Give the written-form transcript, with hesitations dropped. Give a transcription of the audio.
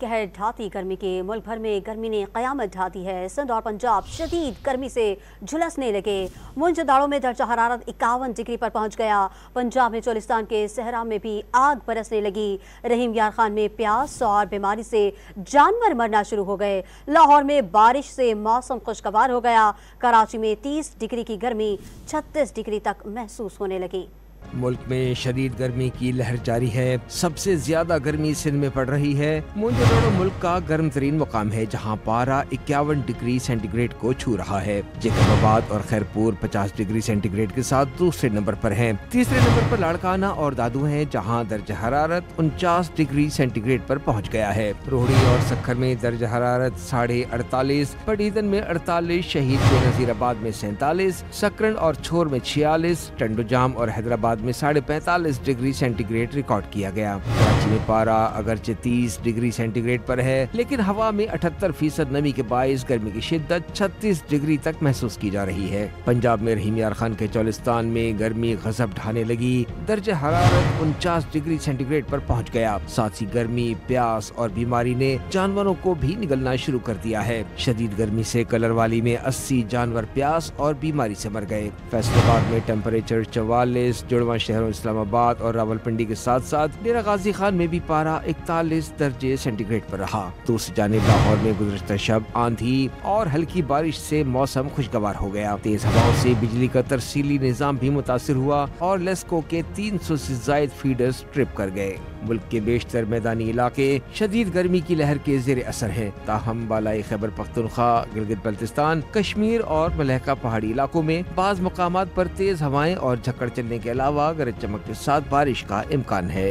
कहर ढाती गर्मी के मुल्क भर में गर्मी ने क़यामत ढा दी है। सिंध और पंजाब शदीद गर्मी से झुलसने लगे। मुंज दाड़ों में दर्जा हरारत 51 डिग्री पर पहुंच गया। पंजाब में चोलिस्तान के सहरा में भी आग बरसने लगी। रहीम यार खान में प्यास और बीमारी से जानवर मरना शुरू हो गए। लाहौर में बारिश से मौसम खुशगवार हो गया। कराची में 30 डिग्री की गर्मी 36 डिग्री तक महसूस होने लगी। मुल्क में शदीद गर्मी की लहर जारी है। सबसे ज्यादा गर्मी सिंध में पड़ रही है। मुंजदाड़ो मुल्क का गर्म तरीन मुकाम है, जहाँ पारा 51 डिग्री सेंटीग्रेड को छू रहा है। जैकबाबाद और खैरपुर 50 डिग्री सेंटीग्रेड के साथ दूसरे नंबर पर हैं। तीसरे नंबर पर लाड़काना और दादू हैं, जहाँ दर्जा हरारत 49 डिग्री सेंटीग्रेड पर पहुँच गया है। रोहड़ी और सक्खर में दर्जा हरारत 48.5, पटीदन में 48, शहीद बेनज़ीराबाद में 47, सकरन और छोर में 46, टंडोजाम और हैदराबाद में 45.5 डिग्री सेंटीग्रेड रिकॉर्ड किया गया। कराची में पारा अगरचे 30 डिग्री सेंटीग्रेड पर है, लेकिन हवा में 78% नमी के बाइस गर्मी की शिद्दत 36 डिग्री तक महसूस की जा रही है। पंजाब में रहीम यार खान के चोलिस्तान में गर्मी गजब ढाने लगी। दर्जे हरारत 49 डिग्री सेंटीग्रेड पर पहुंच गया। साथ ही गर्मी, प्यास और बीमारी ने जानवरों को भी निगलना शुरू कर दिया है। शदीद गर्मी से कलरवाली में 80 जानवर प्यास और बीमारी से मर गए। फैसलाबाद में टेम्परेचर 44, जुड़वा शहरों इस्लामाबाद और रावलपिंडी के साथ साथ डेरा गाजी खान में भी पारा 41 दर्जे सेंटीग्रेड पर रहा। दूसरी जानिब लाहौर में गुज़श्ता शब आंधी और हल्की बारिश से मौसम खुशगवार हो गया। तेज हवाओं से बिजली का तरसीली निजाम भी मुतासिर हुआ और लेस्को के 300 से जायद फीडर्स ट्रिप कर गए। मुल्क के बेशतर मैदानी इलाके शदीद गर्मी की लहर के जेर असर हैं। ताहम बालाई खैबर पख्तूनख्वा, गिलगित बल्तिस्तान, कश्मीर और मलहका पहाड़ी इलाकों में बाज़ मकामात पर तेज हवाएं और झक्कड़ चलने के अलावा गरज चमक के साथ बारिश का इम्कान है।